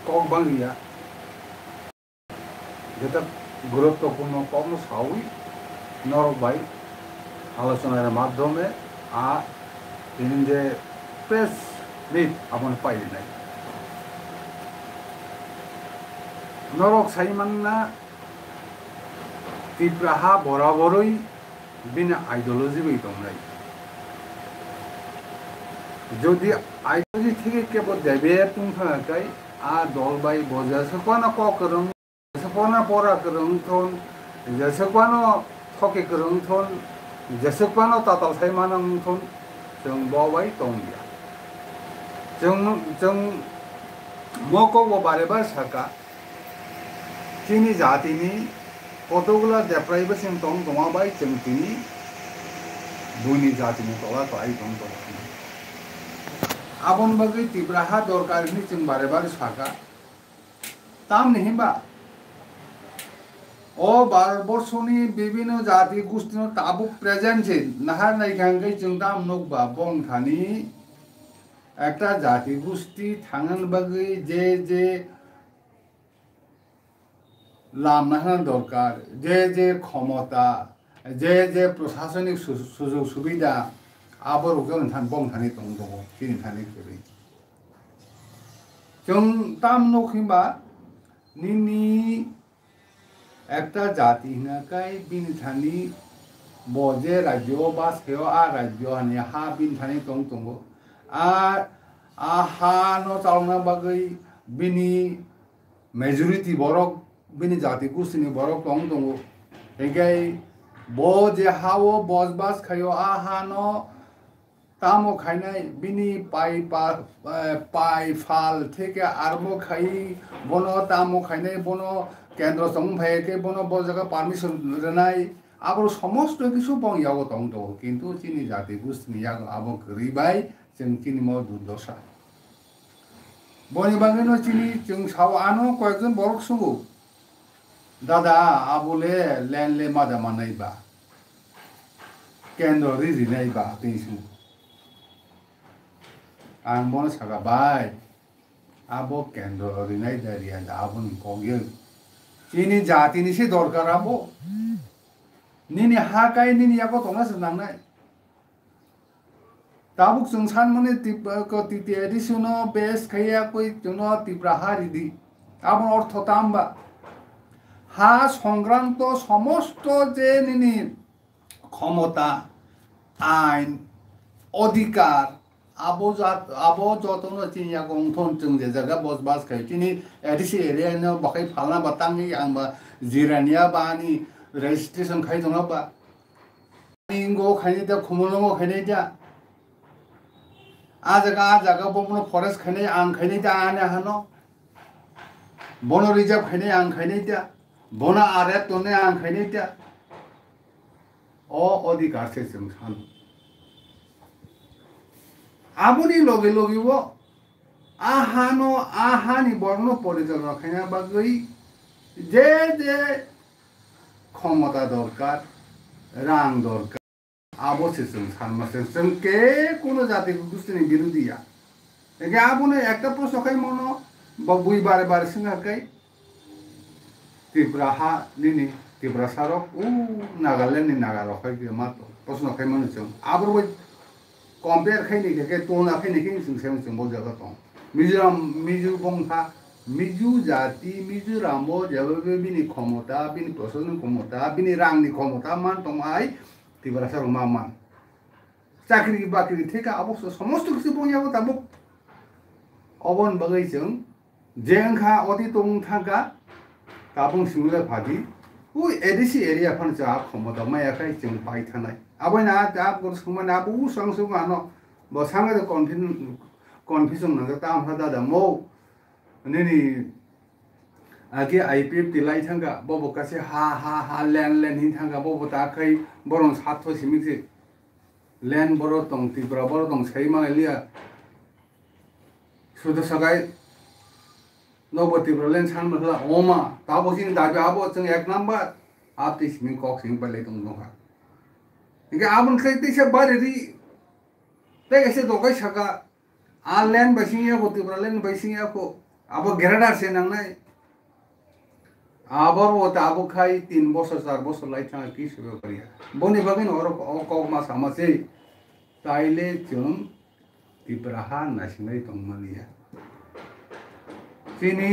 Cock বাংলিয়া যেটা গুরুত্বপূর্ণ কম সাউই নরবাই আলোচনার মাধ্যমে আর তিনি যে প্রেস মিট আপন পাই নাই নরক সাইমান্না ত্রিপুরা বরাবরই বিনা আইডিওলজি বই দংলাই যদি আইডিওলজি থেকে কেবল দেবে তুম থাকাই আর দল বাই বজা সকনা ককরং সকনা পরা করং থন সকনা थके गोरों थन जेसेबानो ताताल साइमानों थन जों बावबाय दंलिया जों मको बारे बार साका तिनी जातिनि कतगुला देप्रायबो जों दं दङाबाय जों तिनी बुनि जातिनि तला तलाय दं दं आबन बागै तिब्राहा दरकारनि जों बारे बार साका ताम निहिबा ओ भारतबर्षनि विभिन्न जाति गोष्ठी ताबुक प्रेजेंट नाहार नायखांगै जों दाम नकबा बंथानि একটা জাতি গোষ্ঠী থাঙ্গান বাগै যে লামনাহান দরকার যে ক্ষমতা যে প্রশাসনিক সুযোগ সুবিধা আবার ওজন থান বংথানি দं दङ তিনি থানি করি जों दाम नखिबा निनि একটা জাতি হিনাকাই বিনথানি বজে রাজ্য বা সেও আ রাজ্য হানি হা বিনথানি দं दङ আর আহা ন চালনা বাগৈ বিনি মেজরিটি বরক বিনি জাতি গোষ্ঠীনি বরক দं दङ এগাই ব যে হাও বজবাস খায়ো আহা ন তামো খাইনাই বিনি পাই ফাল থেকে আরমো খাই বনো তামো খাইনাই বনো কেন্দ্র সংভাইকে বনো বজাগা পারমিশন রেনাই আবার সমস্ত কিছু বংয়াও দं दङ কিন্তু চিনি জাতি গোষ্ঠীনি আবো গরিবাই जों चिनी माव दुर्दशा बनी बागैनो चिनी जों साव आनो कयेकजन बरक संगो दादा आबोले लेनले मादा मानायबा केन्द्र रिजिनायबा तेसु आं बन सागा बाय आबो केन्द्र रिनाय दारिया आबोन कगियो चिनी जातिनि से दरकार आबो निनि हाकाय निनि याको तंगास नांनाय ताबुक जों सानमने तितियादिसुनो बेस खाया कोई जोनो तिब्राहा रिदि आबन अर्थ तामबा हा संक्रांत समस्त जे निनि क्षमता आइन अधिकार आबो जतनो चिनिया गंथन जों जे जागा बसबास खाय चिनि एदिसि एरिया न बखाय फालना बातांगि आंबा जिरानिया बानि रेजिस्ट्रेशन खाय दङबा इंगो खायनि दा खुमलंगो खायनि दा आजागा बनो फरेस्ट खाने आं खाने दा आने हानो बनो रिजर्व खाने आं खाने दा बनो आरे तोने आं खाने दा ओ अधिकार से जों सान आबुनि लगे लगे वो आहानो आहानि बर्न परिचालना खाना बागै जे क्षमता दरकार रां दरकार आबोसे जों सानमासे जों के कोनो जाति गोष्ठीनि बिरुदिया एगे आबोने एकटा प्रश्न खाय मनो बुई बारे बारे सिंगाखाय त्रिपुराहा निनि त्रिपुरा सारक उ नागालेण्डनि नागारखाय मातो प्रश्न खाय मनो जों आबर बै कम्पेयार खायनि के तोना खायनि के जों सेम जों बजागा दं मिजोराम मिजु बंथा मिजु जाति मिजोरामो जेबो बिनि क्षमता बिनि प्रशासनिक क्षमता बिनि रांनि क्षमता मान दंआय त्रिपुरा सारक मामान चाकरी बाकरी থেকে অবশ্য সমস্ত কিছু বইয়াবো তাবো অবন বাগै जों जेंखा अति दं थागा ताबुं सिमुले फादि उ एदिसि एरिया फन जा खमदा मायाखाय जों बाय थानाय आबैना दा गरस खमाना बु संसु गानो बसांगे कन्फ्यूजन नगा ता आमहा दादा मौ नेनि आगे IPFT लाई थांगा बबो कासे हा लेन हिन थांगा बबो ताखै बरन साथो सिमिसे लेन बरो दं त्रिपुरा बरो दं सैमा लिया सुद सगाय नबो त्रिपुरा लेन सान मला ओमा ताबो सिन दाबे आबो जों एक नम्बर आपति सिमिं कक सिं पले दं नहा इके आबन खै तैसे बारेरि तैसे दगाय सगा आ लेन बसिंया को त्रिपुरा लेन बसिंया को abo gerada se nang nai abor o ta abo khai 3 বছর 4 বছর lai thang ki sebe kari boni bagin or ko ma samase taile chung tipraha nasinai tongmani ya tini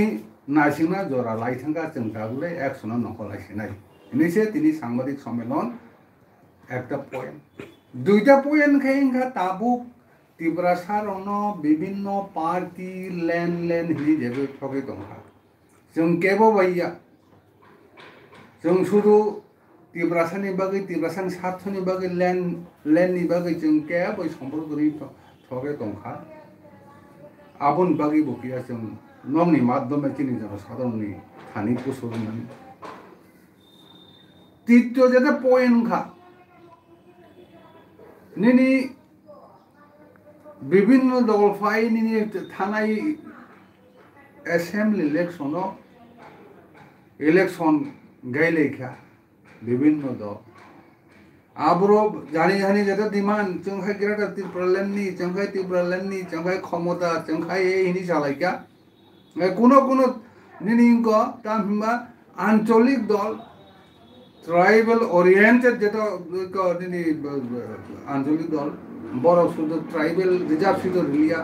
nasina jora lai thanga chung tagule action nokol asinai inise tini সাংবাদিক সম্মেলন একটা point দুইটা point খাইঙ্গা তাবুক ত্রিপুরা সারন বিভিন্ন party lane lane হি যেবে ঠকে দংখा जों केबो बाइया जों शुधु ত্রিপুরাসানি बागै ত্রিপুরাসাनि सार्थनि बागै लेननि बागै जों केबो सम्पर्करि ঠকে दंखा आबुन बागै बकिया जों नंनि माध्यमे चिनि जन साधारणनि थानि कुसुरमन तृतीय जेते पॉइंट खा निनी विभिन्न दल फाइ निनी थानाय असेंबली इलेक्शन गाइलेखा विभिन्न दल आब्रो जानी जानी जेते डिमांड जोंखाय ग्रेटर त्रिपुरालेण्डनि जोंखाय त्रिपुरालेण्डनि जोंखाय क्षमता जोंखाय हिनि सालायका कोनो कोनो निनिंको तामहिमा आंचलिक दल ट्राइबल ओरिएंटेड जेटा निनी आंचलिक दल बरो शुद्ध ट्राइबल रिजर्व शुद्ध रिलिया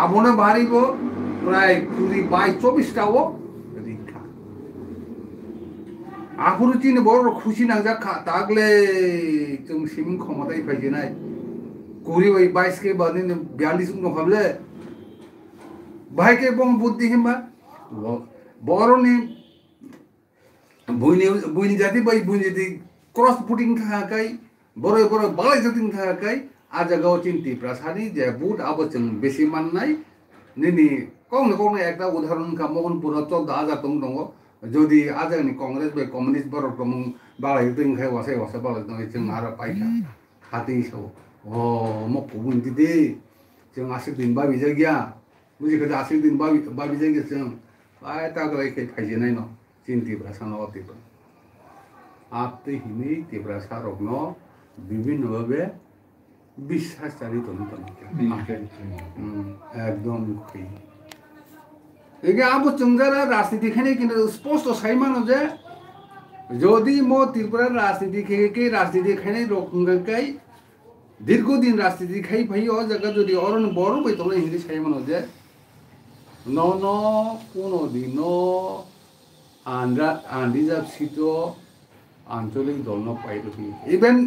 आबोने बारिबो प्राय 22-24 टाओ रिखा आखुरु चिन बरो खुशी नांजाखा तागले जों सिम क्षमताय फायजेनाय 22 के बादिन 42 नो खाबले भाई के बम बुद्धि हिमा बरोनि बुइनि जाति बाय बुइनि जाति क्रस पुटिंग थाखाय बरो बरो बालाय जातिं थाखाय आजागाव चिन्ति प्रासादी जे बुट आबो जों बेसि माननाय निनि कौन एकटा उदाहरण का मोहनपुर 14,000 दङ जदि आजानि कांग्रेस बाय कम्युनिस्ट बर प्रमुं बालाय दिंखाय वासे वासे बालाय दङ जों आरो पाइखा हाति सौ ओ म कुबुन दिदि जों आसिक दिन बा बिजागिया बुजिखो आसिक दिन बा बिजागिया जों आय तागलाय खे फायजेनाय न चिन्ति प्रासानो अतिबो आपते हिनि तिब्रा सारकनो विभिन्न भावे বিশ্বাসচারী একদম এগে আবু চুঙ্গারা রাজনীতি খানে কিন্তু স্পষ্ট সাইমানো যে যদি মো ত্রিপুরার রাজনীতি খেয়ে রাজনীতি খানে রকঙ্গাই দীর্ঘদিন রাজনীতি খাই ভাই ও জায়গা যদি অরণ বড় বই তোলে হিন্দি সাইমানো যে ন ন কোনো দিন আনরিজার্ভকৃত আঞ্চলিক দল ন পাইরবি ইভেন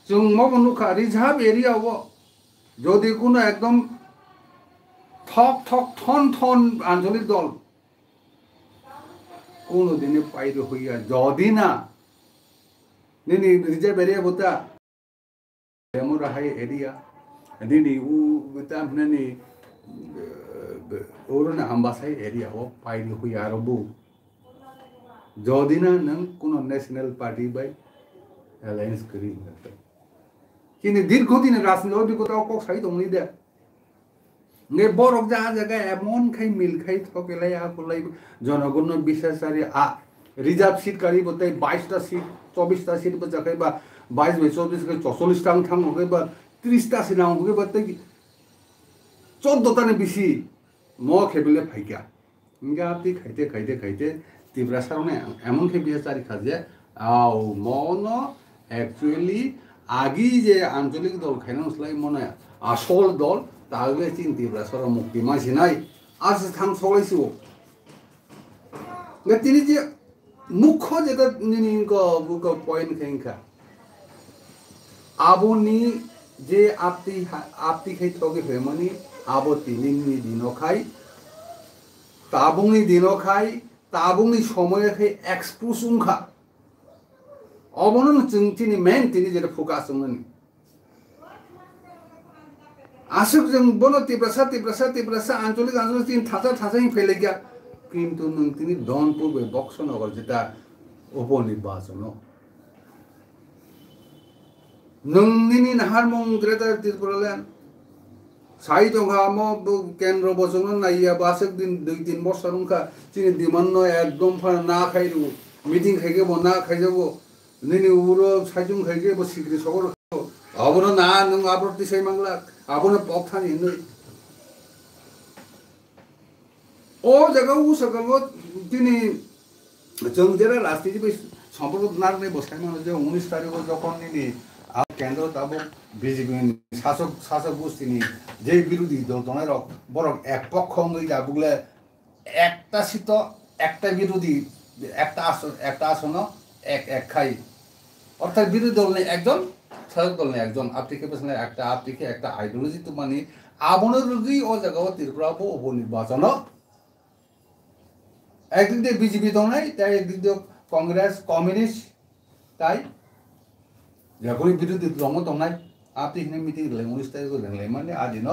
जों मबनुखा रिजार्व एरिया वो जदि कोनो एकदम थक थक थन थन आंचलिक दल कोनो दिने पाइरो होइया जदि ना निनी रिजार्व एरिया बोता एमोरा हाई एरिया निनी उ बोता निनी ओरना आम्बासाई एरिया वो पाइरो होइया रबु जदि ना नों कोनो नेशनल पार्टी बाय एलायंस करि কিন্তু দীর্ঘদিনের রাজনীতি অভিজ্ঞতাও কক সাই দংনি দে নে বরক যা জায়গা এমন খাই মিল খাই থকেলাই আকলাই জনগণ বিশ্বাসারি রিজার্ভ সিট কারি বতাই 22টা সিট 24টা সিট বজাখাই বা 22 24 কে 44 টাং থাং হকে বা 30টা সিট নাও হকে বতাই 14টা নে বেশি ম খেবিলে ফাইকা ইনগা আপনি খাইতে খাইতে খাইতে ত্রিপুরা সারনে এমন খাই বিশ্বাসারি খাজে আও মন অ্যাকচুয়ালি आगी जे आंचलिक दल खायनांस्लाय मने आसल दल तागले चिन्तिब्रा सर मुक्ति मासिनाय आस थां सलायसो ने तिनि जे मुख्य जेटा निनिंको बुको पॉइंट खेंखा आबोनि जे आपति खाय थगे फेमनि आबो तिनिनि दिनखाय ताबुंनि समय खाय एक्सपोजुंखा 어머는 증진이 맨 tin이 제가 포커스는 아스정 번호 티브라사 안쪽에 tin 타자히 펠레기야 কিন্তু নং তিনি দনপুবে বক্সনগর যেটা উপনির্বাচন নংনিনি নাহারমং গ্রেটার ত্রিপুরাল্যান্ড সাইজংহা ম কেন্দ্র বসন নাইয়া বাসক দিন 2-3 বছর উনকা তিনি দিমান্ন একদম না খাইরু মিটিং খাইগে না খাইজাবো निनी उरो साइजुं खाइगे बो सिग्रि सगर आबोनो ना नों आब्रति सै मांगला आबोनो पक्थानि नै ও জায়গা ও সকাল তিনি जों जेरै राजनीति सम्पर्क नारने बसायमोन जे 19 तारिख যখন নিনি কেন্দ্র তাবক বিজেপি শাসক গোষ্ঠীনি যে বিরোধী দল দনার বরং এক পক্ষ হই দাবুগলে একটা সিট একটা বিরোধী একটা আসন এক খাই অর্থাৎ বিরোধী দল নেই একজন শাসক দল নেই একজন আপনিকে পেছনে আপনিকে একটা আইডিওলজি তো মানে আবনের লগি ও জায়গা ত্রিপুরাবো উপনির্বাচন একদিক দিয়ে বিজেপি দল নাই তাই একদিক দিয়ে কংগ্রেস কমিউনিস্ট তাই যখনই বিরোধী দল দল নাই আপনি এখানে মিটিং গেলেন 19 তারিখ গেলেন মানে আদিন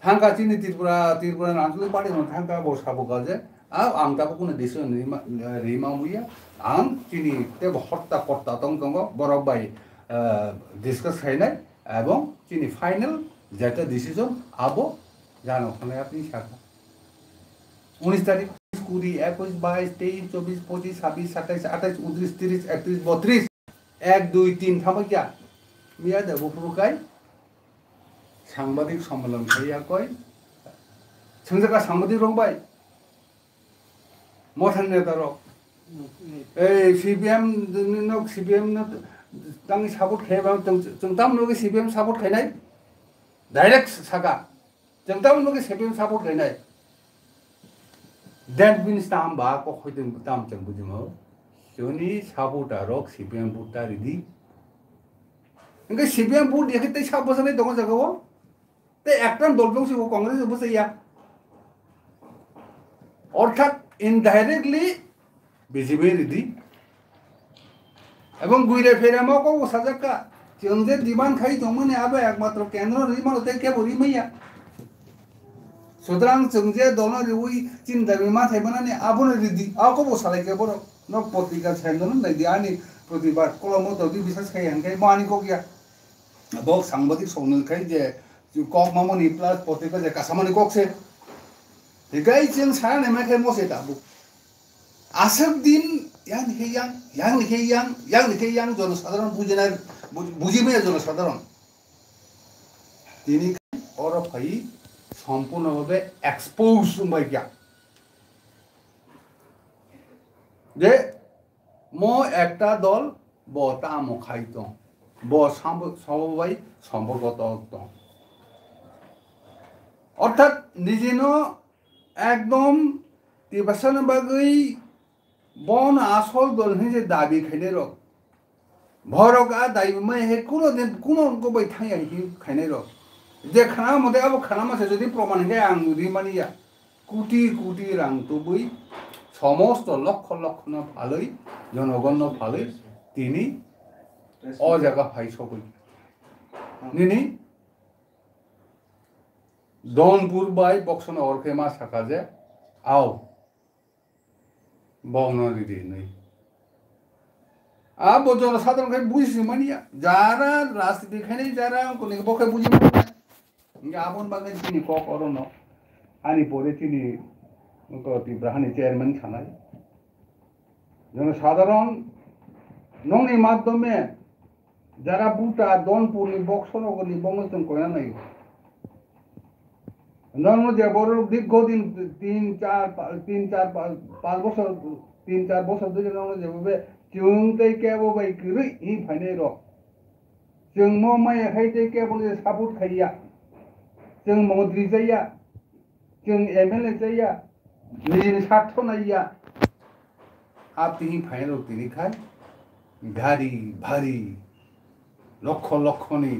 থাঙ্কা চিনি ত্রিপুরা আঞ্চলিক পার্টি থাঙ্কা বসাবো কাজে आं दाबो कोनो डिसिसन रिमामुया आं चिनि ते हत्ता करता दं बरक बाय डिसकास खायनाय एवं चिनि फाइनल जेटा डिसिसन आबो जानो खाने आपनि साखा 19 तारिख 20 21 22 23 24 25 26 27 28 29 30 31 32 1 2 3 थामकिया मिया देबो पुरुकाय सांबादिक सम्मेलन खाया कय संजका सांबादिक रंबाय मथान नेतारो सीपीएम तंग सपोर्ट खेबा जों तामनो सीपीएम सपोर्ट खायनाय डाइरेक्ट सागा जों तामनो सीपीएम सपोर्ट खायनाय दैट मीन्स ताम बा को खैदों ताम जों बुजिमो जोंनि सपोर्टारक सीपीएम बुटा रिदि इनके सीपीएम बुट देखते सब बसने दङ जगाव ते एकटान दल दंसि कांग्रेस बसैया अर्थात इनडाइरेक्टली बीजेपी रिदि एवं गुइरे फेरे मको साजाका जोंजे डिमांड खाइ दंमोन आबे एकमात्र केंद्र रिमानो ते के बरि मैया सुतरां जोंजे दनो रिउइ चिन्ता बिमा थाइबनानि आबोन रिदि आको बसालाय के बर न पत्रिका छेंदन नाइदि आनि प्रतिबाद कलम ददि बिसास खाइ हंखाइ मानि को गया बक सांबादिक सौनल खाइ जे कक मामनि प्लस पत्रिका जे कासामानि ककसे Digai jeng sana ne mereka mau saya tahu. Asal din yang jono sadaran bujinya jono sadaran. Ini orang kaya sampurna babe expose mereka. Je mau ekta dol bota mau kaya tu, bos sampai kota tu. Ortat nijino एकदम तिबसन बागै बन आसल दल हे दाबी खाइने र भरका दाइमै हे कुनो को बै Thai हे खाइने र जे खाना मते अब खाना मा যদি प्रमाण हे आं रिमानिया कोटी रां तो बै समस्त लक्ष न फालै जनगण फालै तिनी अ जागा फाइ सबै निनि Donpur by Boxon or Kema Sakaze, Ow Bono Dini. Abojon Southern Bushimania, Jara, last Dikani Jara, Kuniboka Bushim, Gabon Bagani Cock or no, Annie Poretini, Brahani chairman Kanai. Then Southern Noni Matome, Jara Buta, Donpur, Boxon or the Bonus and Koyanai. Normal जबोर दिख गोदिन 3-4 5 বছর 3-4 বছর ধরে normal जबोबे जों तै केबो bye गरै इ फाइने र जों म माय खाइ तै केबो सपोर्ट खाइया जों मंत्री जाया जों एमएलए जाया निजिन साथ नाइया आप तिनि फाइने र तिनि खाय गाड़ी भारी लक्ष नि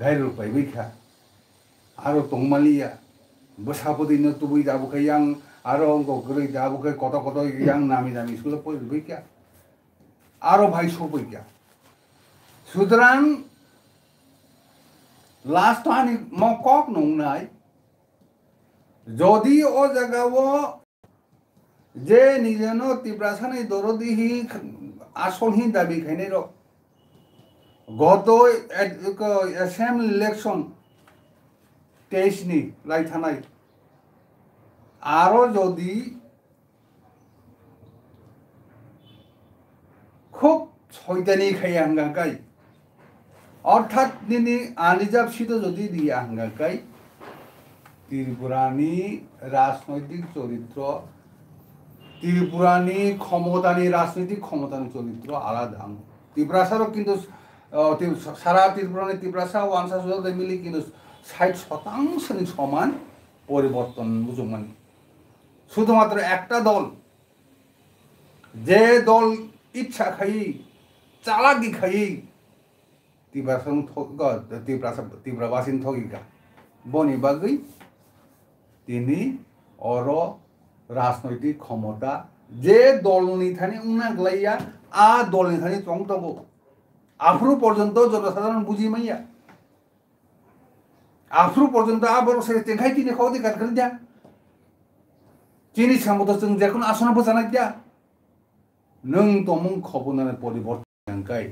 गाइरो पाइबैखा आरो तंमालिया बसापति न तुबुई दाबुके yang आरो अंको गरै दाबुके कत yang नामी स्कुल पढिबै क्या आरो भाइ सबै क्या सुतरां लास्ट आनि म कक नंनाय जदि ओ जागाव जे निजेनो तिब्रासानै दरदिहि आसलहि दाबि खाइने र गत एसेम्बली इलेक्शन तेईसनी लाई थानाय आरो जदि खूब शयतानी खाय हांगाकाय अर्थात निनि आनिजाब सिट जदि दिया हांगाकाय ত্রিপুরানি রাজনৈতিক চরিত্র ত্রিপুরানি ক্ষমতানি রাজনৈতিক ক্ষমতানি চরিত্র আলাদা ত্রিপুরা সারও কিন্তু সারা ত্রিপুরানি ত্রিপুরা সা ওয়ানসা সুযোগ মিলি কিন্তু 60% সমান পরিবর্তন বুঝুমান শুধুমাত্র একটা দল যে দল ইচ্ছা খাই চালাকি খাই ত্রিপুরাবাসীন ঠগিকা বনি বাগৈ তিনি অর রাজনৈতিক ক্ষমতা যে দলনি থানি উনাগলাইয়া আ দলনি থানি চং তব আফ্রু পর্যন্ত জনসাধারণ বুঝি মাইয়া আফ্রু পর্যন্ত আবার সে তেখাই তিনি খাওয়া দিয়ে কাটখানি দিয়া চিনি সামতো जों যেকোনো আসন বসানাক দিয়া নং তমং খবনানে পরিবর্তন কাই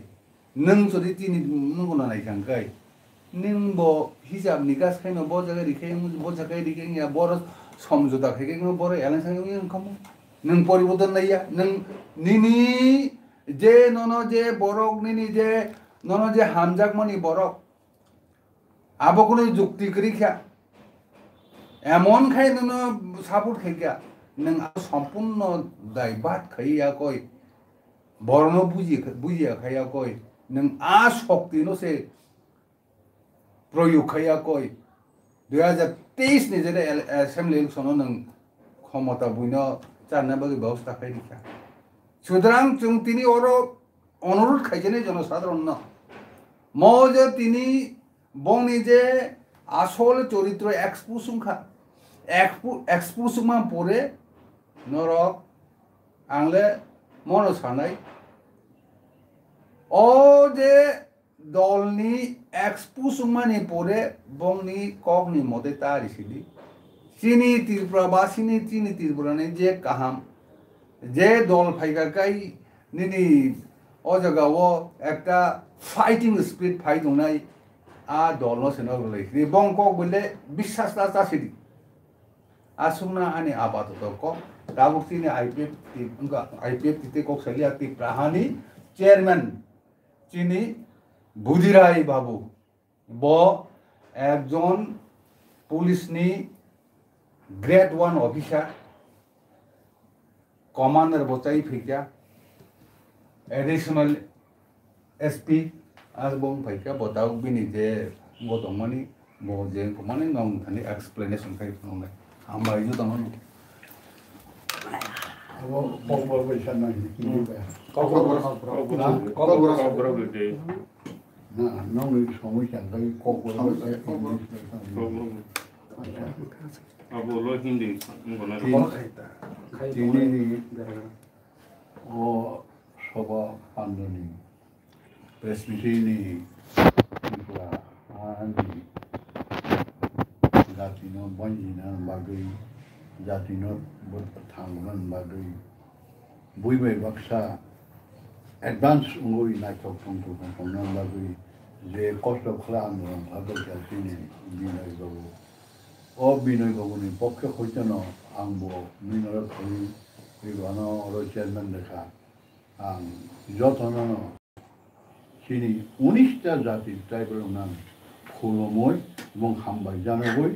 নং যদি তিনি নঙ্গনা নাইখাঙ্কাই नों बो हिसाब निकास खायनो बो जागा रिखाय बो जागा रिखाय या बर समझौता खायगे बर एलायंस खायगे ओंखाम नों परिवर्तन नाया नों निनी जे ननो जे बरक निनी जे ननो जे हामजाक मनि बरक आबो कोनो जुक्ति करिखा एमन खाय ननो सापोर्ट खायगा नों सम्पूर्ण दायबाद खायया कय बरन बुजिया खाया कय नों आ शक्ति नो से प्रयोग खाया कय 2023 नि जेने एसेम्बली इलेक्शन नों क्षमता बुइनो जानो बागै व्यवस्था खायदिखा सुतरां जों तिनि अर अनुरोध खायजेने जनसाधारण न मजे तिनि बंनि जे आसल चरित्र एक्सपोसुमा परे नरक आंले मन सानाय ओ जे दलनि एक्सपोसुमानि परे बंनि कगनि मते तारिसिलि चिनि त्रिपुराबासिनि चिनि त्रिपुरानि जे काहाम जे दल फाइगाकाय निनि ओ जगाओ एकटा फाइटिंग स्पिरिट फाइट दंनाय आ दल सेनो गलै बंक बोले বিশ্বাস ता जासिदि आसुना आनि आबाद क दाबुक्तिनि आईपीएफटी को सलिया त्रिपुरानि चेयरमैन चिनि बुधिराय बाबू ब एकजन पुलिसनि ग्रेड 1 ऑफिसर कमांडर बचाई फैक्या एडिशनल एसपी आज बंग फैक्या बताओ बिनि जे गतमानि बो जे कमानि नंग थानि एक्सप्लेनेशन खाय नंग हम बायजो दङ अब कबर पैसा नाही कि कबर ना नंग समस्या गई कबर अब लो हिंदी बोला तिनी ओ सभा पांडनी प्रेसमिटिनि त्रिपुरा आंनि जातिनो बंजिना बागै जातिनो थांगोन बागै बुइबाय बाक्सा एडभान्स उंगोइ नायथक संथन बागै जे कष्ट खालामो आदर जातिनि बिनय बाबू ओ बिनय बाबूनि पक्षे हयतन आंबो मिनर खालि बिबानो अरो चेयरमैन लेखा आं जतन चिनि 19टा जाति ट्राइबल नाम खुलुमय এবং হামবাই জানাবই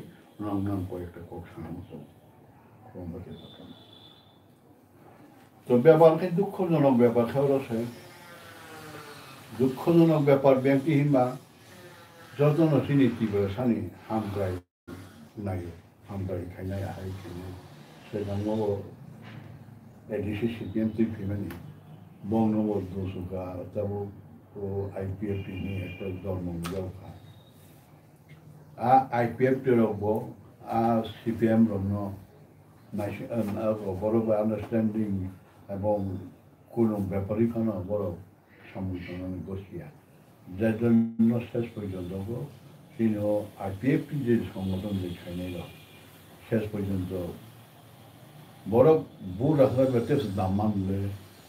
নাম কয়েকটা কক্সা তো ব্যাপারকে দুঃখজনক ব্যাপার খেয়াল আছে দুঃখজনক ব্যাপার ব্যক্তিহীনবা যতন চিনি তীব্র সানি হামগ্রাই নাই হামগ্রাই খাইনাই আহাই খাইনাই সেখানে এডিসি সিপিএম তুই ফেমেনি বংনবর দোসুকা তাবো ও আইপিএফটি নিয়ে একটা জন্ম যাওয়া IPFT robo CPM rono boro understanding এবং কোনো ব্যাপারই কোনো বড় সমস্যা গোষ্ঠীয়া যার জন্য শেষ পর্যন্ত তিনি IPFT যে সংগঠন যে খাইনাইল শেষ পর্যন্ত বড় বুড় রাখার বেতে দাম মানলে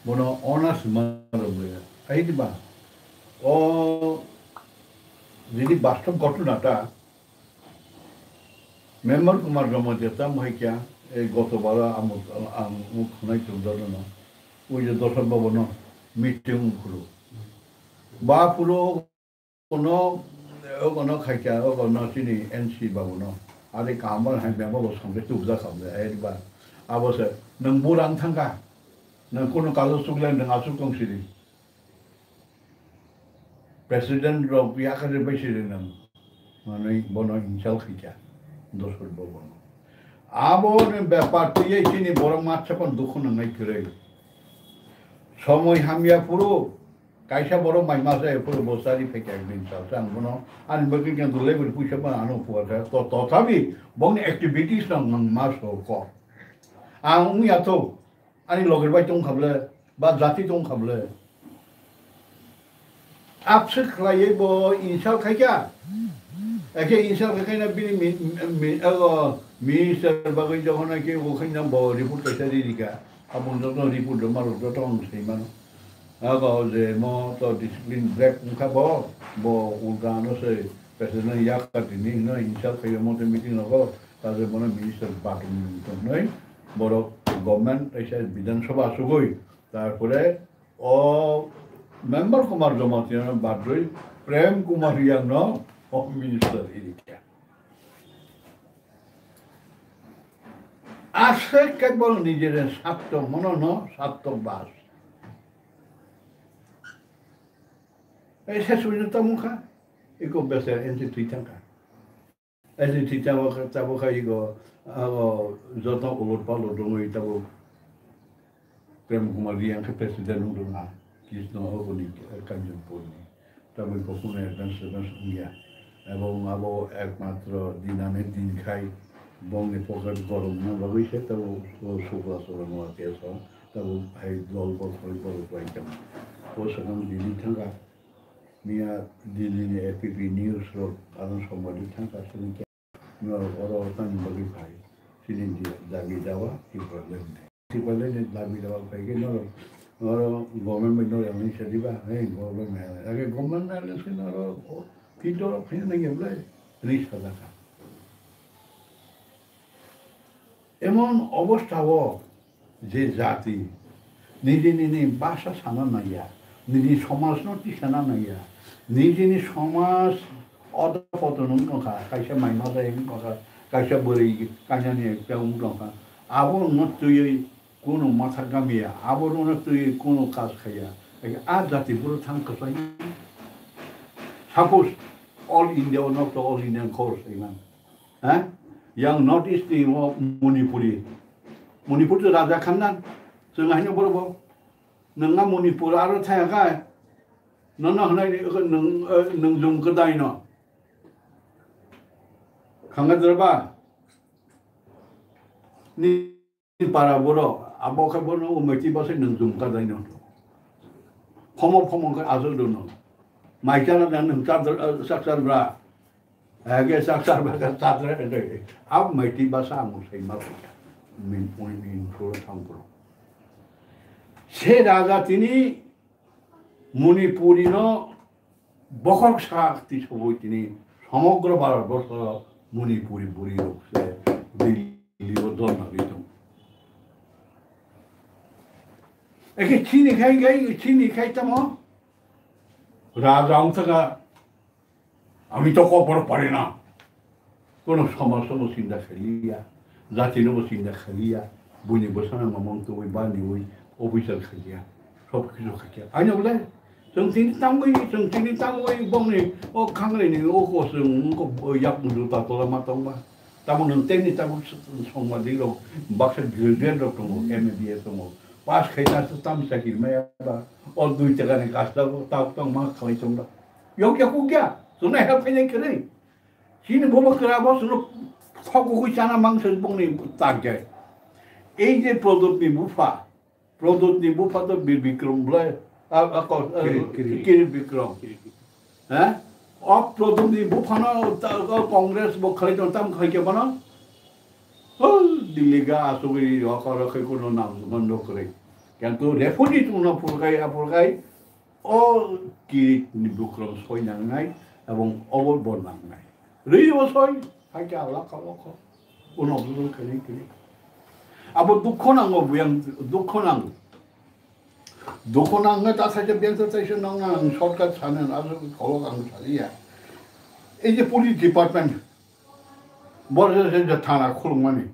বড় অনার্স মানলে এই দিবা ও যদি বাস্তব ঘটনাটা मेम्बर कुमार रमदेता महिक्या गतबार आमुक खुनाय चौधरन ओइ जे दर्शन भवन मीटिंग खुलो बा पुरो कोनो खाइक्या कोनो चिनि एनसी बाबुन 아니 가만 한 명만 상대 두자 상대 에리바 아버서 능 뭐랑 탄가 능 코는 가서 속래 능 아주 공실이 프레시던트로 비아카를 베시는 아니 뭐는 인샬키자 도스를 보고 아버는 배파티에 지니 보랑 맞춰건 두고는 내 그래 সময় হামিয়া পুরো কাইসা বড় মাইমাসে পুরো বসারি ফেকে একদিন চান মনো আর বকি কেন লেভেল পুষে বা আনো পুয়াটা তো তথাপি বং অ্যাক্টিভিটিস নং মাস ক আং উইয়া তো আনি লগের বাই টং খাবলে বা জাতি টং খাবলে আপসে খাইয়ে ব ইনসাল খাইকা একে ইনসাল খাইনা বিনি মিনিস্টার বাগৈ যখন নাকি ওখানে ব রিপোর্ট কাইসা দিদিকা আপন যত রিপোর্ট মারো যত সেইমান আগো যে ম তো ডিসিপ্লিন ব্রেক মুখাব ব উগানো সে প্রেসিডেন্ট ইয়াকা দিনি ন ইনসাল খাইয়ে মতে মিটিং হবো তাদের মনে মিনিস্টার বাকি নয় বড় গভর্নমেন্ট এসে বিধানসভা আসুগই তারপরে ও মেম্বার কুমার জমাতি বাদ্রই প্রেম কুমার ইয়াং ন হোম মিনিস্টার এদিকে আসে কেবল নিজের স্বার্থ মনন স্বার্থবাস এই শেষ পর্যন্ত মুখা এগো বেসে এনসি তুইথাঙ্কা এনসি তুইথাঙ্কা ইগো যত ওলট পালট দङ ইতাবো প্রেম কুমার ইয়াংকে প্রেসিডেন্ট দङা কৃষ্ণ অবনি কাঞ্জন পড়নি তবে কখনো অ্যাডভান্স ইয়া এবং আবো একমাত্র দিন আনে দিন খাই বঙ্গে পকেট গরম না ভাবিছে তবু শুক্লা চরণ আছে তবু ভাই দল বছর বড় পাইতাম ও সেখানে দিল্লি থাকা মিয়া দিল্লি এপিপি নিউজ কারণ সম্বন্ধে থাকা সেদিনকে অরতান বগি ভাই সেদিন দাবি দেওয়া টিপালে দাবি দেওয়া পাইকে নর গভর্নমেন্ট এমনি সেদিবা হ্যাঁ গভর্নমেন্ট আগে গভর্নমেন্ট এলেছে নর ফিল্ডর ফিল্ড নাকি বলে 30,000 টাকা এমন অবস্থাও যে জাতি নিজে নিজে ভাষা সানা নাইয়া নিজে সমাজ নটি সানা নাইয়া নিজে সমাজ অধপতন নখা কাইসা মাইমা যায় নখা কাইসা বলি কাইনানি একটা নখা আবর তুই কোনো মাথা গামিয়া আবর তুই কোনো কাজ খাইয়া আর জাতিগুলো থাকতে suppose all India not all Indian course ইমান হ্যাঁ yang North East ni Manipuri. Manipur tu raja khanan. Sungai ni berapa? Nengah Manipur ada saya kan? Nana hendak neng jom kedai no. Kangat berapa? Ni para boro. Abang kan boro umati bahasa neng jom kedai no. Pom kan asal tu no. Macam mana neng sakar berapa? Agar sakar bagai sadar ada. Ab mati bahasa musai maksudnya. Min point min surat tampur. Se raja tini Manipuri no bokok sakti sebut ini samogra barat bahasa Manipuri buri rok se Delhi odon nabi tu. Eki Chini kai tamo. Raja angsa আমি তো কপর পারি না কোনো সমাজও চিন্তা খেলিয়া জাতিরও চিন্তা খেলিয়া বুঝি বসানো মামন্ত ওই বানি ওই অফিসার খেলিয়া সব কিছু খেলিয়া আইন বলে जों दिनै थांबाय बंनि अ खांलायनि अ जों याक मुदु तातला मा दंबा तामोन टेनि तामो संमा दिरो बाक्सा ग्रेड दङ एमबिए दङ पास खायनासो ताम साकिर मायाबा अ दुइ टाकानि कास्ता ताव मा खालाय दं यौक्या कुक्या जोंना हेल्पफायनाय करे सिनि बबो कराबो जों फगुखै जाना मांस बंनि तागजाय এই যে প্রদত্তনি বুফা তো বিক্রম বলে কিরিট বিক্রম হ্যাঁ অফ প্রদত্তনি বুফানো কংগ্রেস বখাই তাম খাইকে বানা দিল্লিগা আসুগি অকরকে কোনো নাম বন্ধ করে কিন্তু রেফুজি তুনা ফুরগাই ও কিরিট বিক্রম সই নাংনাই এবং অবর নাংনাই রিও সই খাইকে আল্লাহ খালক উনবদল খালি 아버 두코낭고 무양 두코낭가 다 사실 변사에서 나온 서울까 사는 아주 걸어간 자리야. 이제 폴리스 디파트먼트 বড় যে থানা খুলুম মানে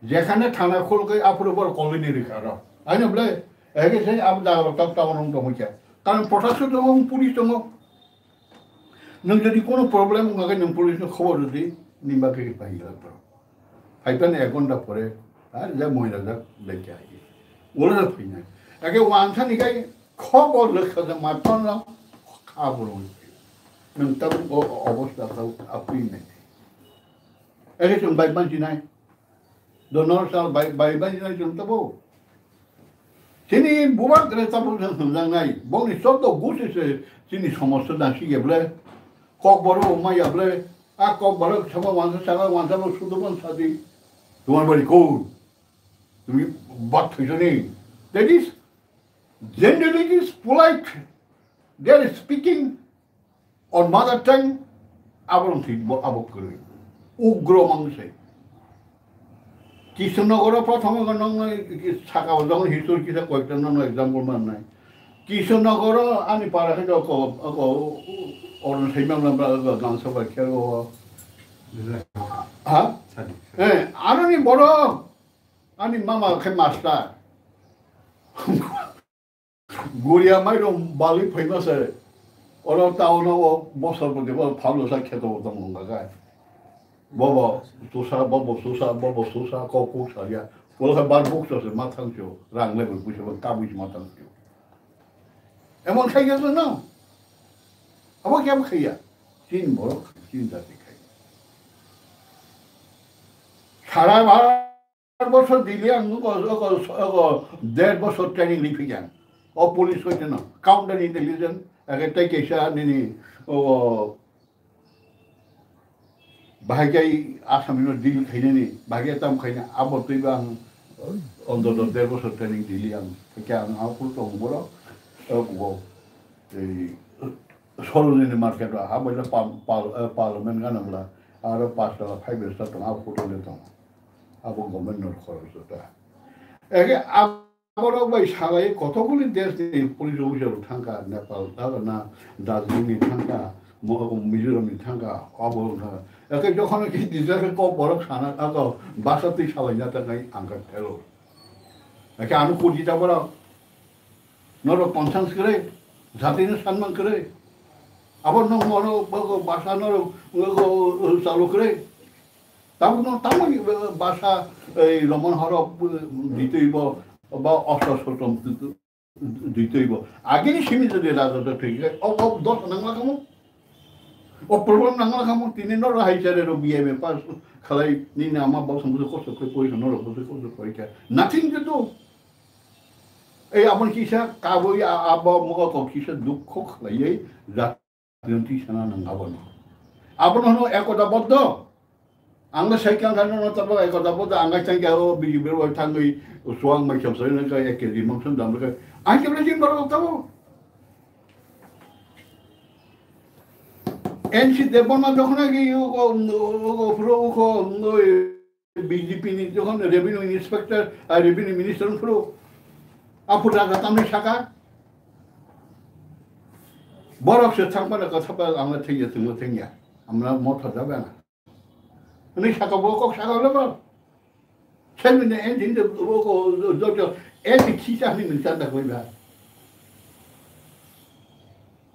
যেখানে থানা খুলকে আপুরে বড় কলোনি রেখা রাও আইনা বলে একে সেই আপ দাঁড়ালো তাপ টাউন দমকে কারণ প্রশাসন দম পুলিশ দম নং যদি কোনো প্রবলেম থাকে নং পুলিশকে খবর দিই নিম্বাকে পাই লাগতো ফাইটানে 1 ঘন্টা পরে আর যা মহিলা যা লেকে আই ওরা ফিনা একে ওয়ানসানিকাই খবর লেখা মাত্র না খাবো নং তার অবস্থাটাও আপনি নেই একে তুমি বাইবাঞ্চি নাই donor sal bai nai jum tabo sini bubar kre tabo jang nai boni soto gusi se sini সমস্যা না শিগে বলে কক বড় মাইয়া বলে আ কক বড় সব ওয়ানসা সুদবন সাদি তোমার বাড়ি কো তুমি Baat হইছনি that is generally it is polite they are speaking on mother tongue abon ঠিক abok করে উগ্র মাংসে কৃষ্ণনগর প্রথম থাকা যখন হিস্টোরি কিনা কয়েকটা নাম এক্সাম্পল মান নাই কৃষ্ণনগর আমি পারা খাই অরণ সাইমাম গান সভা খেল হ্যাঁ হ্যাঁ আনি বড় আনি মামা খাই মাস্টার গড়িয়া মাইরম বালি ফেমাস ওরা টাউনাও বছর প্রতি ভালো সা খেতে হতাম গায় Bobo, Susa, Kokusa, yeah. Well, her bad books was a matancho, rang level, which was cabbage matancho. And what can you do now? I want him here. Seen more, seen that he came. Sarah was a dillian, dead was a training leaf again. Or police was enough. Counter intelligence, I can take a shot in bahagia asamino deal khainani bahagia tam khaina abo tuibang ondo do derbo so training diliang kya na pul to bolo go solo ni market ra ha bola parliament ga namla aro pasta 5 star to ha photo le to abo government no khoro so ta ege abo bai sagai kotoguli desh ni police officer thangka nepal da na darjeeling ni thangka Mizoram থাকা অবস্থা একে যখন নিজেকে ক বড় খানা থাকো বাসাতেই সবাই না তাই আঙ্কার ঠেলো একে আমি কুড়িটা বড় নর কনসান্স করে জাতির সম্মান করে আবার নর বাসা নর চালু করে তারপর বাসা এই রমন হরফ দিতেইব বা অষ্টম দিতেইব আগেই সীমিত যে রাজত্ব ঠিক আছে দশ নাংলা কামো O problem nang kamu tini noro hai cari robiye me pas kalau ni nama bawa sembuh kosong kau koi noro kosong koi kya nothing to do. Apun kisah kau ya abah muka kau kisah dukho kalau ye zat nanti sana nang abon. Apun hono ekota bodo. Angga cycle kan hono tapi ekota bodo angga cangkir o biji berwa tanggui suang macam saya nak ekeli macam dalam mereka. Angka berapa baru tahu. NC দেবনা যখন আগে BJP যখন revenue inspector আর revenue minister পুরো আপু টাকা তামনি শাখা বড় সে থাকবে না কথা আমরা ঠিক আছে থেকে আমরা মত যাবে না উনি শাখা বড় কক শাখা হলে বল সেদিনে এনজিন এনজি খিচা আমি চিন্তা করবে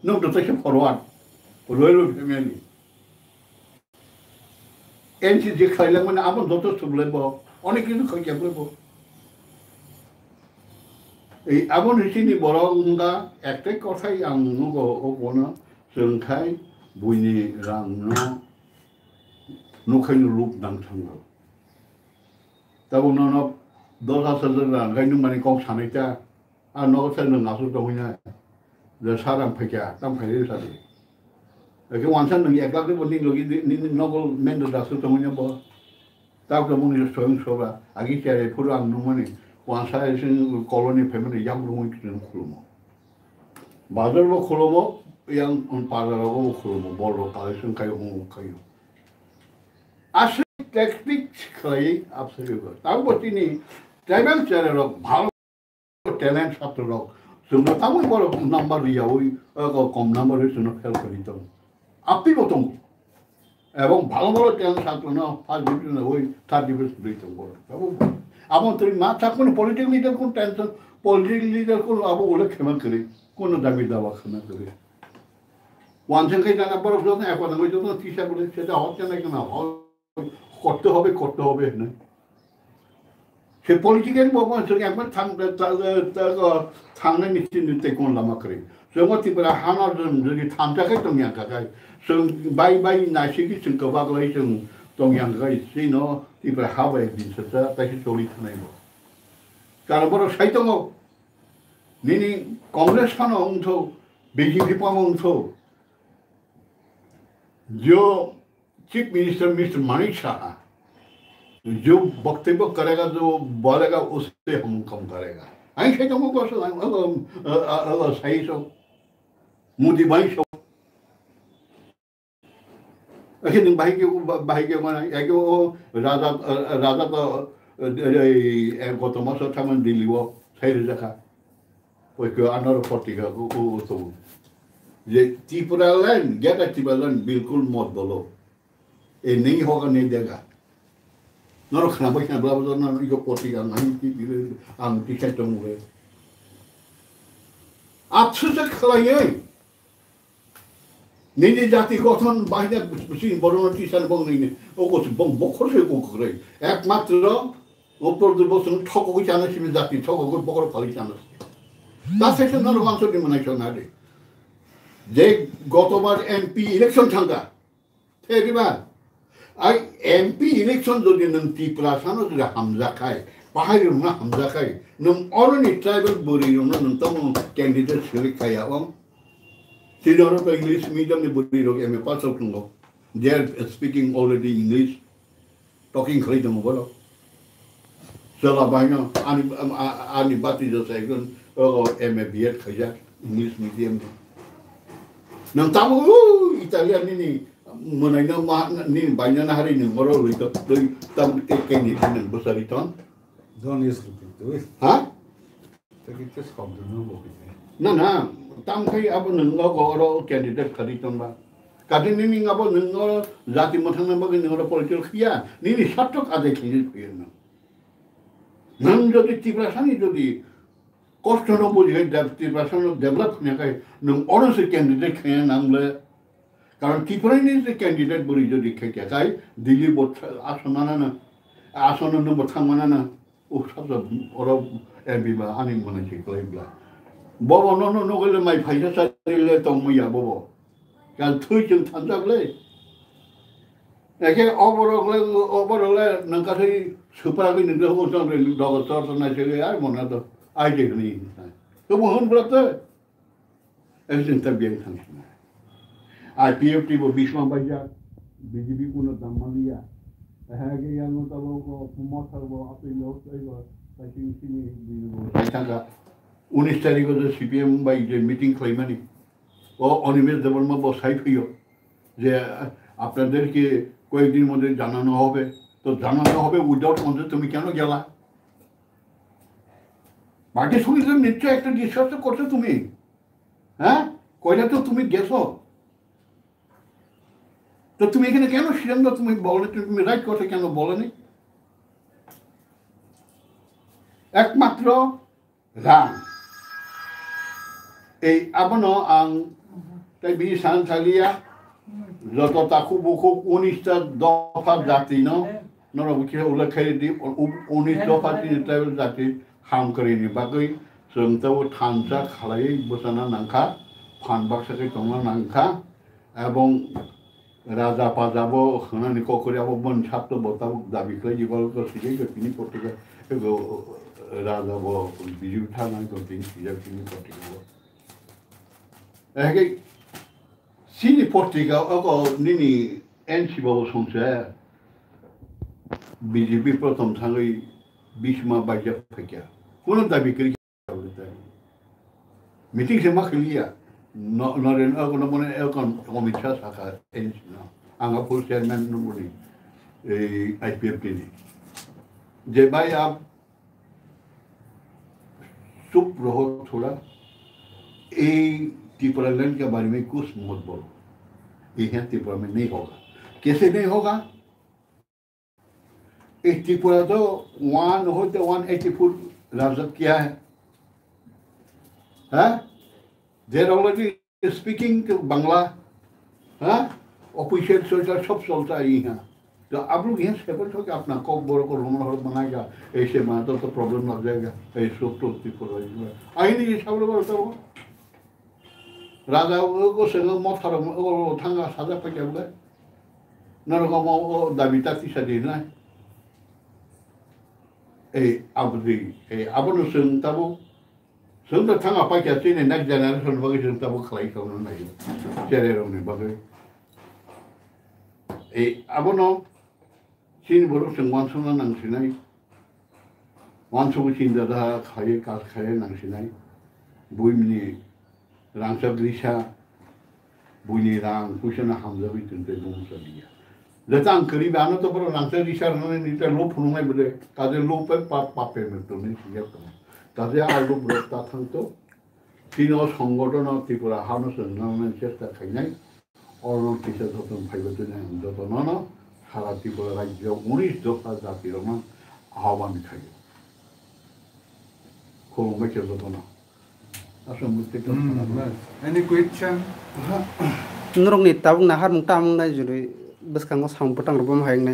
নো তো থেকে ফরওয়ার্ড Royal family. NC যে খাইলাম মানে আমার যথেষ্ট বলবো অনেক কিছু খাইয়া বলবো এই আবন রিসিনি বড় গঙ্গা একটাই কথাই আঙ্গু কোনো जोंखाय बुइनि रांनो नुखायनो रूप नांथांगौ दा उनाव 10,000 रां गायनो माने गाव सानैता आ नगसे नों आसु दंहैना जे सारां फैया दाम फैयो सारि एके वानसान नों एक लाख बनि लगी नगल मेन दासु दंहैना ब दाव दमुनि स्वयं सोबा आगि चारे फुरु आं नुमनि वानसा जों कलनि फेमिलि याम रुमनि किन खुलुमो बाजारबो खुलुमो yang बाजारावबो खुलुमो बर' कालेक्सन खायो आसि टेक्निक खालायै आबसोरबो ताबो तिनि ट्राइबेल चेनेलक भालो टैलेंट ছাত্ররক जोंनो ताबो बर' नाम्बार रियावै कम नाम्बार जोंनो फेल करितो आपि बतंग এবং ভালো ভালো ট্যালেন্ট থাকলো না ফার্স্ট ডিভিশনে ওই থার্ড ডিভিশন দিতাম বড় আমার তুই মা থাকবো না পলিটিক্যাল লিডার কোন টেনশন পলিটিক্যাল লিডার কোন আবো ওলে ক্ষমা করে কোনো দাবি দাওয়া ক্ষমা করে ওয়ানসেনকে জানা বড় জন্য এখন ওই জন্য চিকিৎসা করে সেটা হচ্ছে না কেন করতে হবে না সে পলিটিক্যাল একবার থাंनो निश्चित कोन लामा करे जों तिब्रा हाना जोंनि थामजाखै दंयांखाय जों बाय नासिखि जों गोबागलै जों दंयांखाय सिनो तिब्रा हाबाय बिसोरजा दाखि जलि थानायबो कारबर साइतंगो निनि कांग्रेस खानो उंथो बीजेपी पामो उंथो जो chief minister mister Manik Shah जो वक्तव्य करेगा जो बोलेगा उससे हम कम करेगा आई से तुमको को सही सो मुदी भाई सो ऐसे दिन भाई के माना है कि वो राजा तो गौतम सो थामन दिल्ली वो सही रखा कोई को अनर फोर्टी का वो तो ये त्रिपुरा लैंड क्या त्रिपुरा लैंड बिल्कुल मत बोलो ये नहीं होगा नहीं देगा नरो खाना बैठना बराबर ना इको पोटी का नहीं की आम टीचर तो मुझे आप सुझाव खलाये नहीं जाति गठन बाहिर बुझी बरोना टीचर बंग नहीं ओ कुछ बंग बखर से को करे एकमात्र ऊपर दुर्बसन ठको को जाने से जाति ठको को बखर खाली जाने तासे से नरो मानसो दिन मनाई चलना दे जे गतबार एमपी इलेक्शन थांगा तेरी बात आई एमपी इलेक्शन जो दिन त्रिपुरा सानो जो हमजा खाए पहाड़ी रुना हमजा खाए नम ऑलरेडी ट्राइबल बोरी रुना नम तम कैंडिडेट सेलेक्ट खाया हम सीनियर तो इंग्लिश मीडियम में बोरी रोग एम पास आउट लो they are speaking already English talking खरी दम बोलो चला बाइना आनी बाती जो second M A B Ed खाया इंग्लिश मीडियम नम तम इटालियन नहीं मनैनो मा नि बायना हारि नि मरो लइतो दै तम ते केनि नि बसारि तन Don't use it. हा Take it just come to know. ना तम खै अब नंगो गरो कैंडिडेट खरि तन बा कादि नि अब नंगो जाति मथन बगे नंगो पॉलिटिकल खिया नि सटक आदे खिनि फैन नंग जदि त्रिपुरासानि जदि कष्ट न बुझे त्रिपुरासन डेभलप नकाय नंग अनसे कैंडिडेट खैन नांगले कारण त्रिपुरानि जे कैंडिडेट बोरी जो दिखे क्या काय दिल्ली बोथ आसन नंबर थांगमाना ओ सब और एमबी बा आनि मने सिखलायब्ला बबो न गले माइ फाइसा सारिले तो मैया बबो काल थुइ जों थांजागले एके अबरगले नंकासै सुपाराखै नंगो होसन रे दग सरसना सेले आइ मना तो आइ देखनि तो होनब्लाते एजेंटा बियां थांसिना IPFT वो बीचमा बजा बीजेपी को न दमलिया है कि यार नो तब को मोटर वो अपने लोग वो ताकि इसी वो साइका 19 तारीख को जो CPM बाई जो मीटिंग खैमानी वो अनिमेष देवलमा वो साइफ हियो जे আপনাদের के কয়েকদিন মধ্যে জানানো হবে তো জানানো হবে উইদাউট মধ্যে তুমি কেন গেলা বাকি সুবিধা নিশ্চয় একটা ডিসকাস করছো তুমি হ্যাঁ কয়টা তো তুমি গেছো तो तुम এখানে কেন সিদ্ধান্ত তুমি বললে তুমি রাইট কথা কেন বলনি একমাত্র রাং এই আবনো আং তাই বি সানথালিয়া যত তাকু বুকু 19টা দফা জাতি ন নর বুকি উল্লেখ দি 19 দফা ট্রাইবেল জাতি হাম করিনি বাকি जोंथाव थांजा खालायै बोसाना नांखा फानबाक्साखै दंना नांखा এবং राजा पाजाबो होनानै ककरियाबो बन साप्त बताबो दाबिखै जिबालको सिगै गतिनि पटिका एगो राजाबो बिजु थानाय गतिनि सिजाखिनि पटिका एगे सिनि पटिका अको निनि एनसिबो संसे बीजेपी प्रथम थाङै बिसमा बाइजा फैया कुन दाबिखै मीटिंग से मखलिया नरेन अगन मने एकन कमिटा साखा एनसिना आंगा फुल चेयरमैन नंबरनि IPFT नि जे भाई आप चुप रहो थोड़ा त्रिपुरा लैंड के बारे में कुछ मत बोलो ये त्रिपुरा में नहीं होगा कैसे नहीं होगा? इस त्रिपुरा तो 180 फुट राजद किया है? They're already speaking Bangla, official सोचा सब चलता है यहाँ। तो आप लोग यहाँ सेपरेट होकर अपना कॉप बोरो को रोमन बनाएगा, ऐसे बना तो प्रॉब्लम लग जाएगा, ऐसे तो त्रिपुरा आई नहीं ये सब लोग बोलते हो राजा को संग मत करो वो थांगा सादा पे क्या बोले नरको मो दाबिता तीसा देना अब नो संग तबो संग थांगा पे क्या चीने नेक्स्ट जनरेशन बगे संग तबो खलाई करो नहीं चेरे रोने बगे अब नो चीन बोलो संग वांसुना नंगसिनाई वांसुको चीन दादा खाये कास खाये नंगसिनाई बुइमनी रांचा ग्रीशा बुनी रांग कुशना हमजबी तुंते बुमसलिया जतां करीब आनो तो पर रांचा ग्रीशा रने नीते लो फुनुंगाय बले काजे लो पे पापे में तो नहीं सिया तो काजे आलो ब्रता थं तो तीनो संगठन त्रिपुरा हानो संगठन चेष्टा खाइनाय और किसे तो तुम फाइबतो ने तो न सारा त्रिपुरा राज्य 19 दफा जाति रमान आह्वान खायो को में के तो ना Any question? Nurung ni tabung nahar mung tamung na juri bes kang sang petang rubam hayang na.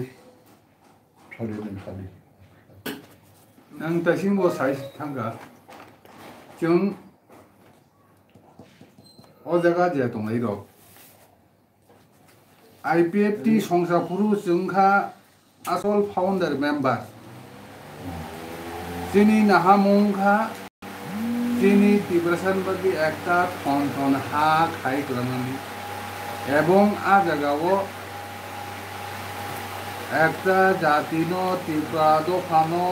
Nang tasim bo sai thanga. Chung o jaga je tong lai ro. IPFT songsa puru jungkha asol founder member. Jini nahamung kha তিনি তীব্রসানবাদী একটা ঠন হা খাই করানি এবং আ জায়গাও একটা জাতিন তীব্রা দোকানো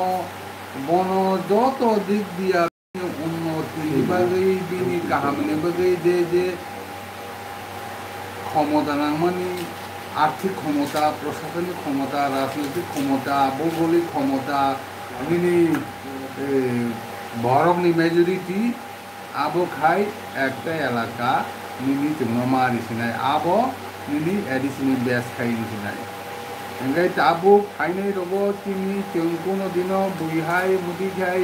বন যত দিক দিয়া উন্নতি বাগৈ বিনি কাহামনি বাগৈ যে ক্ষমতা নামানি আর্থিক ক্ষমতা প্রশাসনিক ক্ষমতা রাজনৈতিক ক্ষমতা ভৌগোলিক ক্ষমতা বিনি বরংনি মেজরিটি আবো খাই একটা এলাকা নিনি জমা দিছিনাই আবো নিনি এডিশনাল বেস খাই দিছিনাই এঙ্গাই তাবো খাইনাই রব তিনি जों কোনো দিন বুইহাই মুদি খাই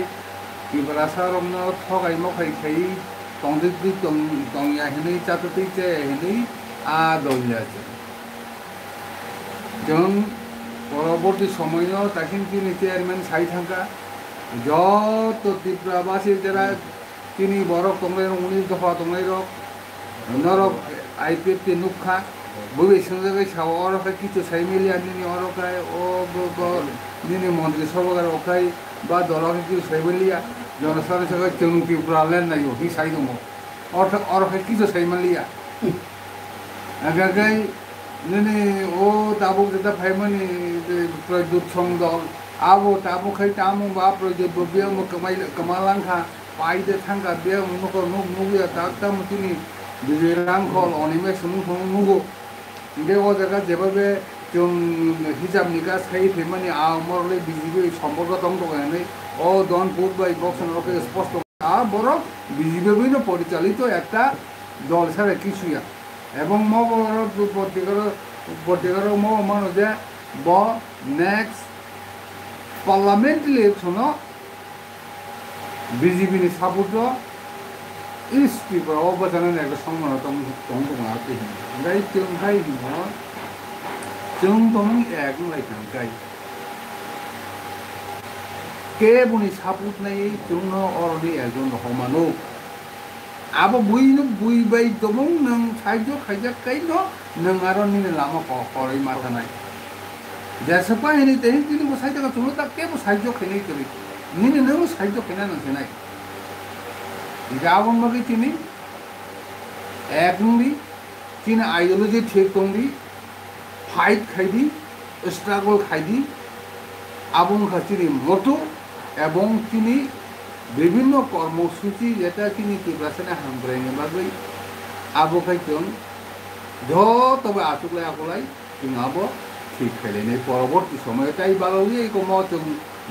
কিবরাসা রমন ঠগাই মখাই খাই তংদিক তংয়া হেनै চাততি যে হেनै আ দলিয়াছে जों পরবর্তী সময়ও তাকিন তিনি চেয়ারম্যান সাই থাকা যত ত্রিপুরাবাসী যারা তিনি বড় কংগ্রেস 19 দফা তংলাই রক নরক আইপিএফটি নুখা বই সঙ্গে ছাও অরকাই কিছু সাইমেলিয়া নিনি অরকাই ও নিনি মন্ত্রী সরকার ওকাই বা দলকে কিছু সাইমেলিয়া জনসাধারণ সঙ্গে চং ত্রিপুরা লেন নাই হি সাই দম অরকাই কিছু সাইমেলিয়া আগাগাই নিনি ও দাবুক যেটা ফাইমানি প্রদ্যুৎ সংদল আবো তাবো খাই তামো বা প্রজেক্ট বিয়াম কমালাংখা পাইদে থাঙ্কা বিয়াম নকর নুগুয়া তাকতাম তিনি বিজয়রাংখল অনিমে সুমুং নুগো বে ও জায়গা যেভাবে जों হিসাব নিকাশ খাই ফেমানি আমরলে বিজিবি সম্পর্ক দং দগানে ও দন বুট বাই বক্সন রকে স্পষ্ট বড় বিজিবি পরিচালিত একটা দল ছাড়া কিছুয়া এবং মগর পত্রিকার মানুষ যে ব নেক্সট পার্লামেন্টারি ইলেকশন বিজেপিनि সাপোর্ট ইস্ট ত্রিপুরা অবদানের একটা সংগঠন দং আছে ओमफ्राय जोंहाय जों दं एक लाइखांखाय केबुनि सापোर्ट नाय जोंनो अलरेडि एकजन हमानो आबो बुइनो बुइबाय दं नों साइजो खायजाखायनो नों आरो निने लामा खरै माथानाय जेसेबा हेनि तेनि दिनि साइजो तुलो ता केबो साइजो खायनाय करि निने नों साइजो खायना नंसनाय गाबन मगे तिनि एकनि তিনি আইডিওলজি ঠিক দंदि ফাইট খাইদি স্ট্রাগল খাইদি আবং খাতিনি মতো এবং তিনি বিভিন্ন কর্মসূচি যেটা তিনি ত্রিপুরাসনে হামব্রাইনি বাগৈ আবো খাইতং যতবে আসুকলাই আকলাই जों আবো ঠিক খাইলাইনাय পরবর্তী সময়ে তাই বাগৈ এইকো ম जों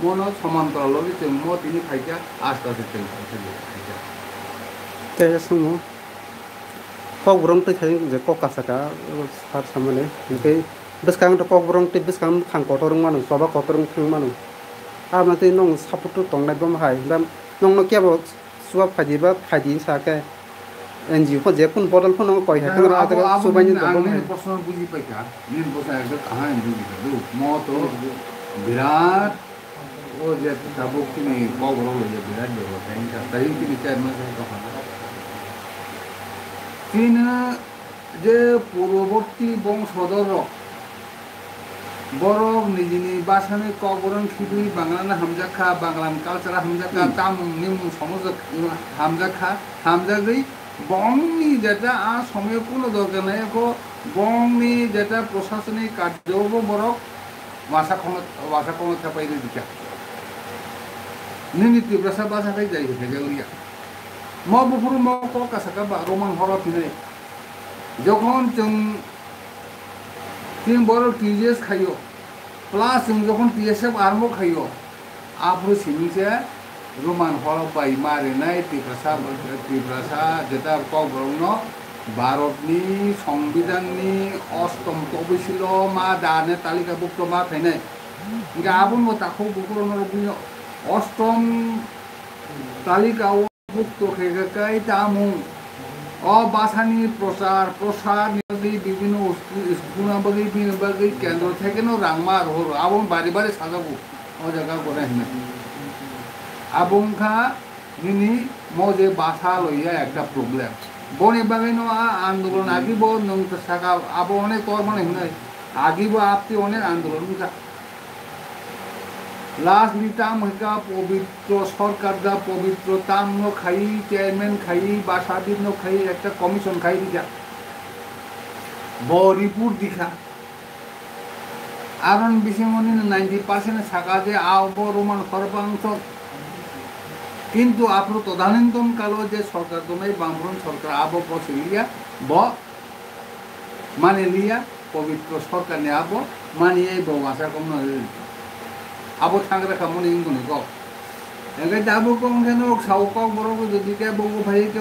মন সমান্তরাললৈ जों ম তিনি খাইতা আস্তে আস্তে খাইতা তেসমো Kau burung tu saya je kau kasar sar sama ni, nanti beskang to kok borong te beskang khang kotorong manu soba kotorong thang manu amate nong saputu tongnai bom hai dam nong no kya bo suap phadiba phadi sake NGO ko jepun bodol phon no koi ha ra ta subai ni bom hai প্রশ্ন বুঝি পাইকা নিন প্রশ্ন একটা কাহানি বুঝি দু মো তো বিরাট ও যে তাবুক তিনি কবর হলো যে বিরাট দেব তাইকা তাই তিনি চার মাস কথা তিনি যে পূর্ববর্তী বংশধর বরং নিজনি বাসানে কবরন খিবি বাংলানা হামজাখা বাংলান কালচারা হামজাখা তাম নিম সমাজ হামজাখা হামজাগৈ বংনি যেটা আ সময় কোনো দরকার নাই বংনি যেটা প্রশাসনিক কার্য বরক ভাষা ক্ষমতা পাইলে দিকা নিনি তীব্রসা বাসাটাই যাই হতে গেলিয়া ম বুফুর ম কাসাকা বা রোমান হর ফিরে যখন जों बर टीजीएस खायो प्लास जों जखन टीएसएफ आर्मो खायो आब्रु सिमिसे रोमान हल बाय मारिनाय टीप्रासा जेटा कग्रौनो भारतनि संविधाननि अष्टम तबिसिल मा दाने तालिकाभुक्त मा थायनाय गाबुन मताखौ बुकुरनो रुबिनो अष्टम तालिकाभुक्त खेगाकाय तामु बासानी प्रसार বিভিন্ন গুণাবলী কেন্দ্র থেকে রাংমার হল আবং বাড়ি বাড়ি সাজাবো ও জায়গা করে আবংখা নিনি মজে বাসা লইয়া একটা প্রবলেম বনে বাগাই আন্দোলন আগিব নং সাকা আবো অনেক তোর মানে আগিব আপনি অনেক আন্দোলন লাস্ট নিতাম হইকা পবিত্র সরকার যা পবিত্র তাম খাই চেয়ারম্যান খাই বা স্বাধীন খাই একটা কমিশন খাই দিকা রিপোর্ট দিখা আরন বিশিমনি 90% থাকা যে আব রোমান সর্বাংশ কিন্তু আপনার তদানীন্তন কালো যে সরকার তোমায় বামফ্রন সরকার আব পছিলিয়া ব মানে লিয়া পবিত্র সরকার নে আব মানিয়ে বমাসা কম আবো থাংরা খামনি ইংগুনি ক এগে দাবো কম কেন সাউ কক বড় যদি কে বগো ভাই কে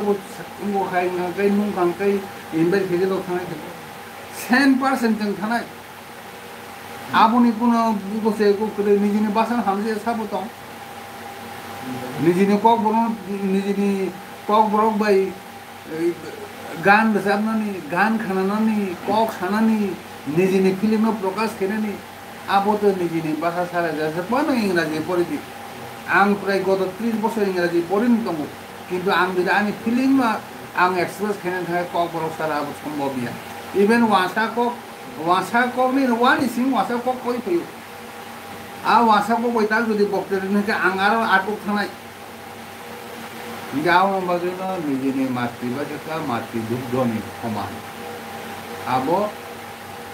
বো খাই গাই নুং খাই ইনবাই খেজে লোক থানায় 10% जों थानाय आबोनि कोनो बुगसे कुकरे निजिनि बासान हामजे साबो दं निजिनि कक बरक बाय गान रोजाबनानै गान खानानै कक सानानै निजिनि फिल्म प्रकाश खालामनानै आबोतो निजिनि भाषा सारा जासे पानो इंराजी पढिदि आं प्राय गत 30 बছর इंराजी पढिनो दङ किन्तु आं जुदि आंनि फिल्म आं एक्सप्रेस खालामनो थाखाय कक बरक सारा सम्भव गैया इवेन वासाकक नि वान इसिं वासाकक कइ फैयो आ वासाकक बैता जुदि बक्तरिनो के आं आरो आटक थानाय गाव बाजनो निजिनि मातृभाषा मातृदुग्धनि समान आबो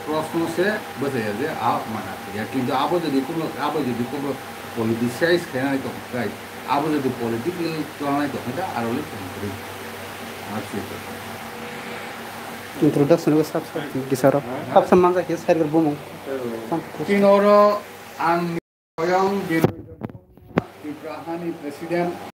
प्रश्न से बताया जे आ माना या किन्तु आबो जदि कोनो पलिटिसाइज खानाय तो गाय आबो जदि पलिटिकल खानाय तो हटा आरो ले थि आछि introduction ko sab gisaro sab samman ja ke sair bomo kinoro ang oyong TIPRA president